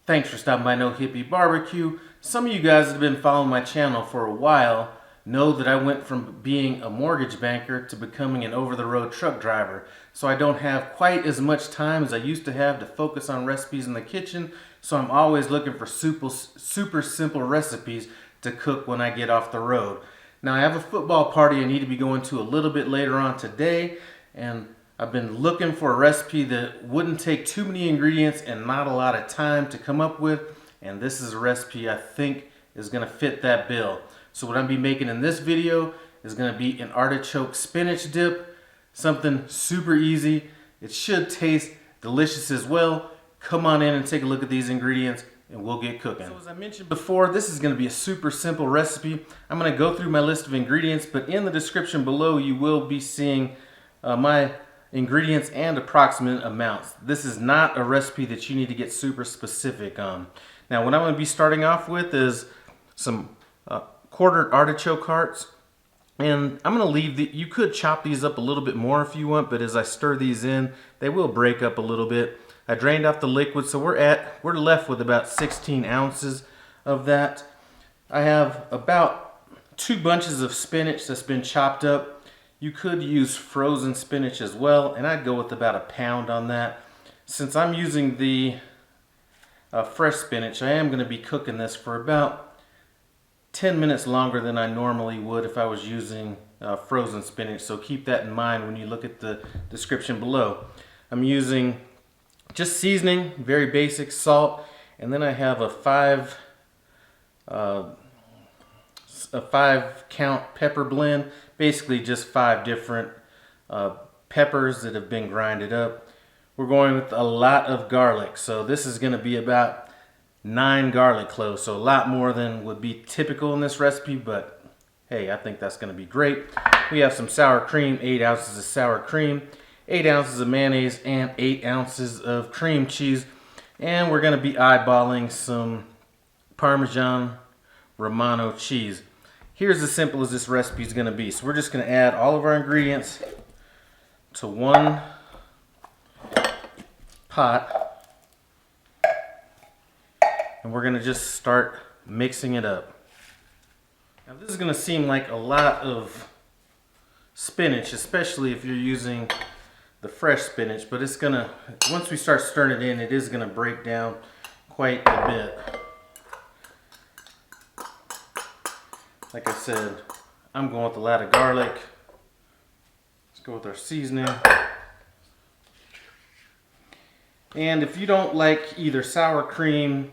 Thanks for stopping by No Hippie Barbecue. Some of you guys that have been following my channel for a while know that I went from being a mortgage banker to becoming an over-the-road truck driver. So I don't have quite as much time as I used to have to focus on recipes in the kitchen. So I'm always looking for super simple recipes to cook when I get off the road. Now I have a football party I need to be going to a little bit later on today, and I've been looking for a recipe that wouldn't take too many ingredients and not a lot of time to come up with, and this is a recipe I think is going to fit that bill. So what I'm going to be making in this video is going to be an artichoke spinach dip, something super easy. It should taste delicious as well. Come on in and take a look at these ingredients and we'll get cooking. So as I mentioned before, this is going to be a super simple recipe. I'm going to go through my list of ingredients, but in the description below you will be seeing my ingredients and approximate amounts. This is not a recipe that you need to get super specific on. Now what I'm going to be starting off with is some quartered artichoke hearts, and I'm going to leave you could chop these up a little bit more if you want, but as I stir these in they will break up a little bit. I drained off the liquid, so we're left with about 16 ounces of that. I have about 2 bunches of spinach that's been chopped up. You could use frozen spinach as well, and I'd go with about 1 pound on that. Since I'm using the fresh spinach, I am going to be cooking this for about 10 minutes longer than I normally would if I was using frozen spinach, so keep that in mind when you look at the description below. I'm using just seasoning, very basic, salt, and then I have a 5 count pepper blend, basically just 5 different peppers that have been grinded up. We're going with a lot of garlic, so this is going to be about 9 garlic cloves, so a lot more than would be typical in this recipe, but hey, I think that's going to be great. We have some sour cream, 8 ounces of sour cream, 8 ounces of mayonnaise, and 8 ounces of cream cheese, and we're going to be eyeballing some Parmesan Romano cheese. Here's as simple as this recipe is going to be. So we're just going to add all of our ingredients to one pot, and we're going to just start mixing it up. Now this is going to seem like a lot of spinach, especially if you're using the fresh spinach, but it's going to, once we start stirring it in, it is going to break down quite a bit. Like I said, I'm going with a lot of garlic. Let's go with our seasoning. And if you don't like either sour cream,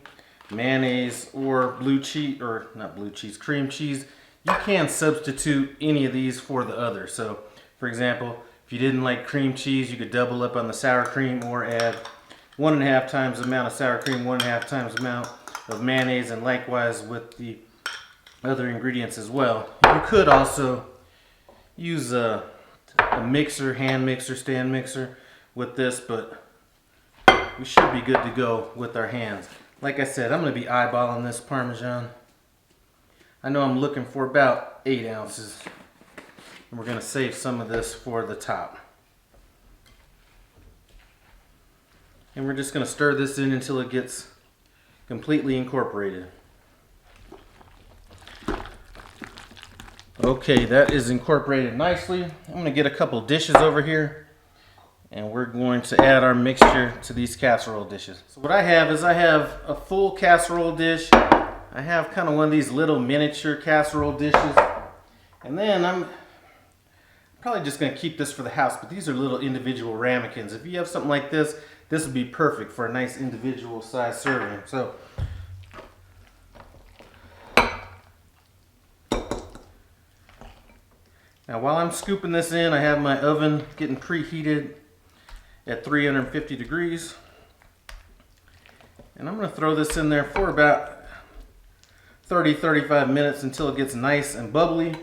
mayonnaise, or cream cheese, you can substitute any of these for the other. So, for example, if you didn't like cream cheese, you could double up on the sour cream or add 1.5 times the amount of sour cream, 1.5 times the amount of mayonnaise, and likewise with the other ingredients as well. You could also use a mixer, hand mixer, stand mixer with this, but we should be good to go with our hands. Like I said, I'm going to be eyeballing this Parmesan. I know I'm looking for about 8 ounces, and we're going to save some of this for the top. And we're just going to stir this in until it gets completely incorporated. Okay, that is incorporated nicely. I'm going to get a couple dishes over here, and we're going to add our mixture to these casserole dishes. So what I have is I have a full casserole dish. I have kind of one of these little miniature casserole dishes, and then I'm probably just going to keep this for the house, but these are little individual ramekins. If you have something like this, this would be perfect for a nice individual size serving. So now while I'm scooping this in, I have my oven getting preheated at 350 degrees. And I'm going to throw this in there for about 30-35 minutes until it gets nice and bubbly.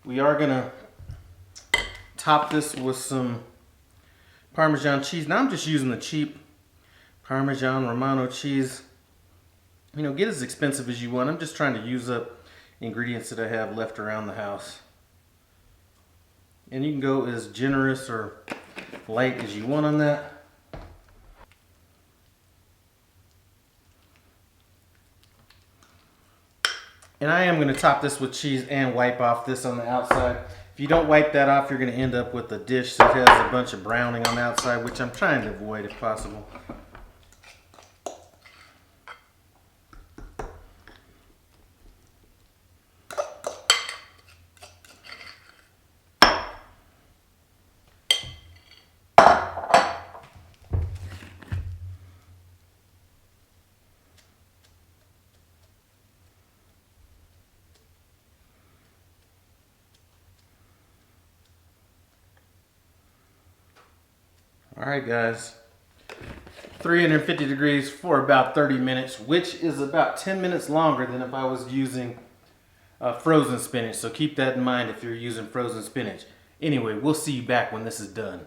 We are going to top this with some Parmesan cheese. Now I'm just using the cheap Parmesan Romano cheese. You know, get as expensive as you want. I'm just trying to use up ingredients that I have left around the house. And you can go as generous or light as you want on that. And I am going to top this with cheese and wipe off this on the outside. If you don't wipe that off, you're going to end up with a dish that has a bunch of browning on the outside, which I'm trying to avoid if possible. Alright guys, 350 degrees for about 30 minutes, which is about 10 minutes longer than if I was using frozen spinach. So keep that in mind if you're using frozen spinach. Anyway, we'll see you back when this is done.